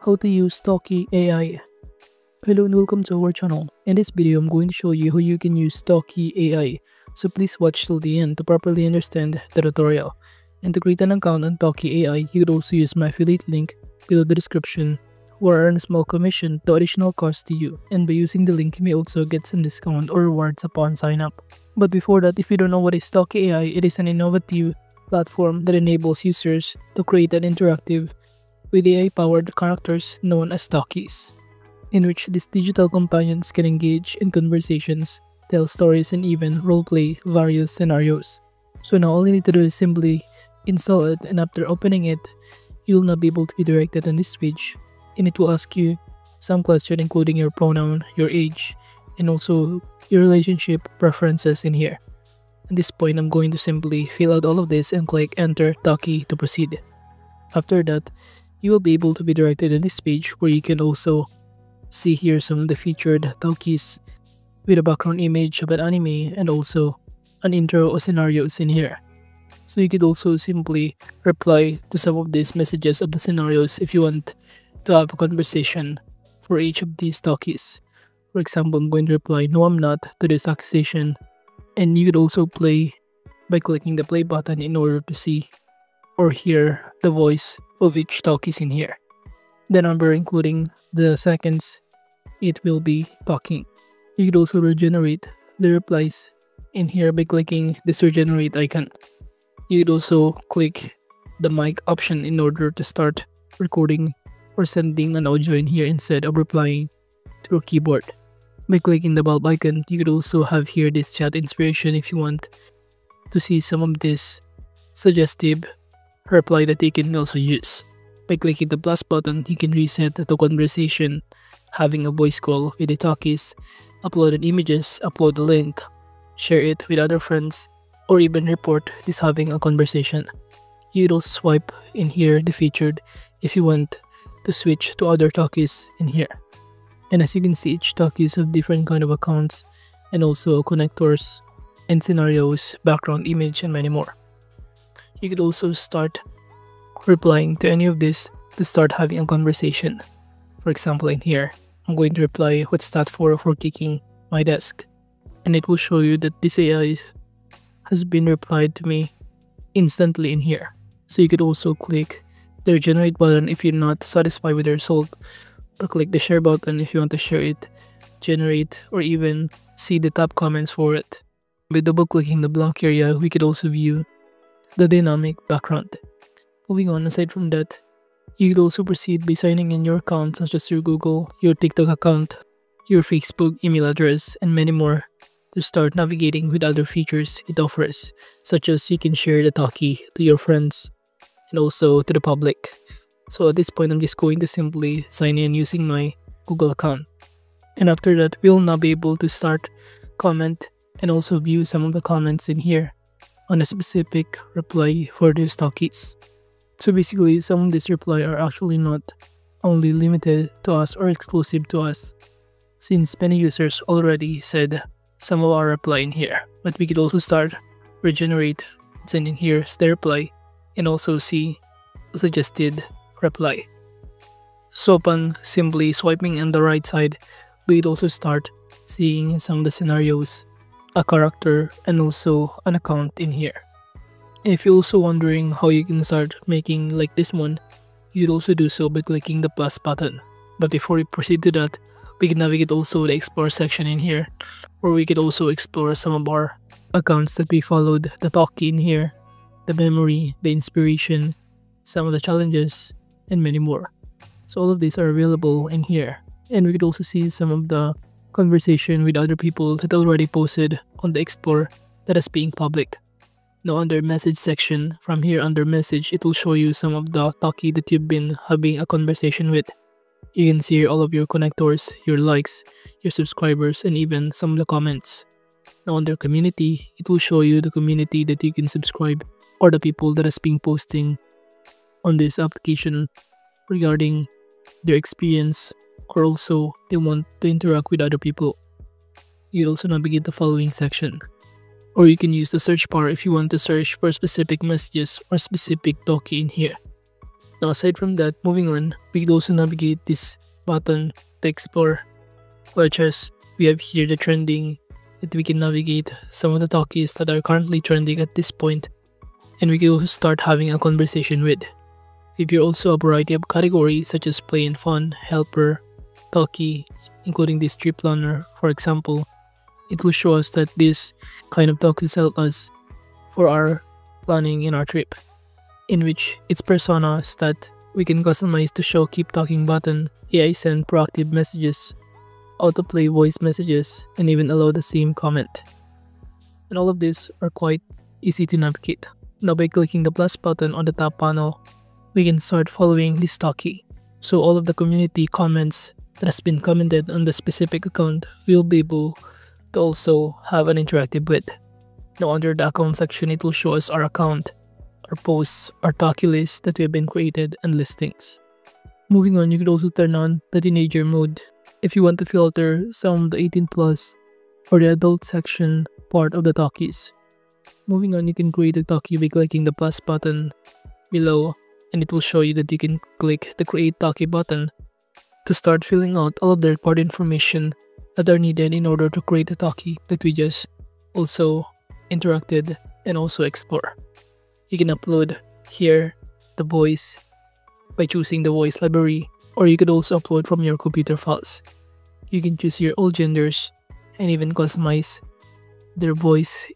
How to use Talkie AI. Hello and welcome to our channel. In this video, I'm going to show you how you can use Talkie AI. So please watch till the end to properly understand the tutorial. And to create an account on Talkie AI, you could also use my affiliate link below the description, or earn a small commission to additional cost to you. And by using the link, you may also get some discount or rewards upon sign up. But before that, if you don't know what is Talkie AI, it is an innovative platform that enables users to create an interactive with AI-powered characters known as talkies, in which these digital companions can engage in conversations, tell stories, and even roleplay various scenarios. So now all you need to do is simply install it, and after opening it, you will now be able to be directed on this page, and it will ask you some questions including your pronoun, your age, and also your relationship preferences in here. At this point, I'm going to simply fill out all of this and click Enter Talkie to proceed. After that, you will be able to be directed on this page where you can also see here some of the featured talkies with a background image of an anime and also an intro or scenarios in here. So you could also simply reply to some of these messages of the scenarios if you want to have a conversation for each of these talkies. For example, I'm going to reply, "No, I'm not," to this accusation, and you could also play by clicking the play button in order to see or hear the voice of each talkies in here. The number including the seconds it will be talking. You could also regenerate the replies in here by clicking this regenerate icon. You could also click the mic option in order to start recording or sending an audio in here instead of replying through keyboard. By clicking the bulb icon, you could also have here this chat inspiration if you want to see some of this suggestive reply that you can also use. By clicking the plus button, you can reset the conversation, having a voice call with the talkies, upload images, upload the link, share it with other friends, or even report this having a conversation. You'd also swipe in here the featured if you want to switch to other talkies in here. And as you can see, each talkies have different kind of accounts and also connectors and scenarios, background image, and many more. You could also start replying to any of this to start having a conversation. For example, in here, I'm going to reply, "What's that for kicking my desk?" And it will show you that this AI has been replied to me instantly in here. So you could also click the generate button if you're not satisfied with the result, or click the share button if you want to share it, generate, or even see the top comments for it. By double clicking the blank area, we could also view the dynamic background. Moving on, aside from that, you could also proceed by signing in your accounts such as your Google, your TikTok account, your Facebook email address, and many more to start navigating with other features it offers, such as you can share the talkie to your friends and also to the public. So at this point, I'm just going to simply sign in using my Google account. And after that, we'll now be able to start comment and also view some of the comments in here on a specific reply for these talkies. So basically, some of these reply are actually not only limited to us or exclusive to us, since many users already said some of our reply in here. But we could also start regenerate, send in here the reply, and also see a suggested reply. So upon simply swiping on the right side, we'd also start seeing some of the scenarios, a character, and also an account in here. If you're also wondering how you can start making like this one, you'd also do so by clicking the plus button. But before we proceed to that, we can navigate also the explore section in here, where we could also explore some of our accounts that we followed, the talkie in here, the memory, the inspiration, some of the challenges, and many more. So all of these are available in here. And we could also see some of the conversation with other people that already posted on the explore that is being public. Now under message section, from here under message, it will show you some of the talkie that you've been having a conversation with. You can see here all of your connectors, your likes, your subscribers, and even some of the comments. Now under community, it will show you the community that you can subscribe or the people that has been posting on this application regarding their experience, or also they want to interact with other people. You'll also navigate the following section. Or you can use the search bar if you want to search for specific messages or specific talkie in here. Now aside from that, moving on, we could also navigate this button to explore, such as we have here the trending, that we can navigate some of the talkies that are currently trending at this point, and we can start having a conversation with. If you're also a variety of categories such as play and fun, helper, talkie, including this trip planner, for example, it will show us that this kind of talkies help us for our planning in our trip, in which its personas that we can customize to show keep talking button, AI send proactive messages, autoplay voice messages, and even allow the same comment. And all of these are quite easy to navigate. Now by clicking the plus button on the top panel, we can start following this talkie. So all of the community comments that has been commented on the specific account we'll be able to also have an interactive with. Now under the account section, it will show us our account, our posts, our talkie list that we have been created, and listings. Moving on, you could also turn on the teenager mode if you want to filter some of the 18 plus or the adult section part of the talkies. Moving on, you can create a talkie by clicking the plus button below, and it will show you that you can click the create talkie button to start filling out all of the required information that are needed in order to create a talkie that we just also interacted and also explore. You can upload here the voice by choosing the voice library, or you could also upload from your computer files. You can choose your all genders and even customize their voice,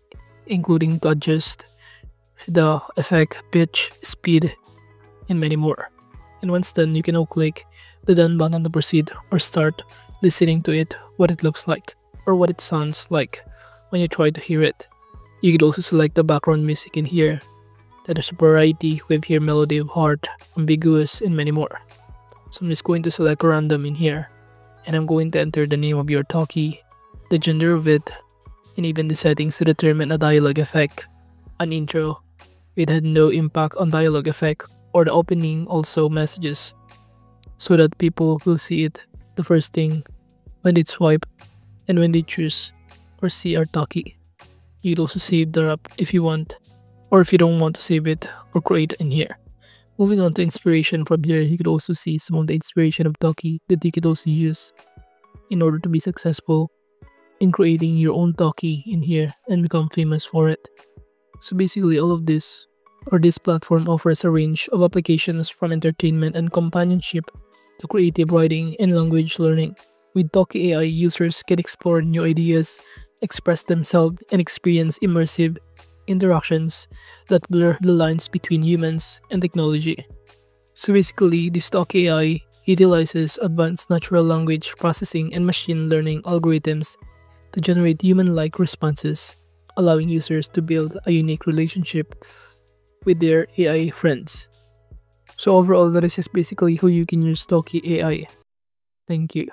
including to adjust the effect, pitch, speed, and many more. And once done, you can now click the done button to proceed or start listening to it, what it looks like or what it sounds like when you try to hear it. You could also select the background music in here. That is a variety. We have here melody of heart, ambiguous, and many more. So I'm just going to select random in here, and I'm going to enter the name of your talkie, the gender of it, and even the settings to determine a dialogue effect, an intro. It had no impact on dialogue effect or the opening also messages, so that people will see it the first thing when they swipe and when they choose or see our talkie. You could also save the app if you want, or if you don't want to save it or create in here. Moving on to inspiration, from here you could also see some of the inspiration of talkie that you could also use in order to be successful in creating your own talkie in here and become famous for it. So basically all of this, or this platform, offers a range of applications from entertainment and companionship to creative writing and language learning. With Talkie AI, users can explore new ideas, express themselves, and experience immersive interactions that blur the lines between humans and technology. So basically, this Talkie AI utilizes advanced natural language processing and machine learning algorithms to generate human-like responses, allowing users to build a unique relationship with their AI friends. So overall, that is just basically how you can use Talkie AI. Thank you.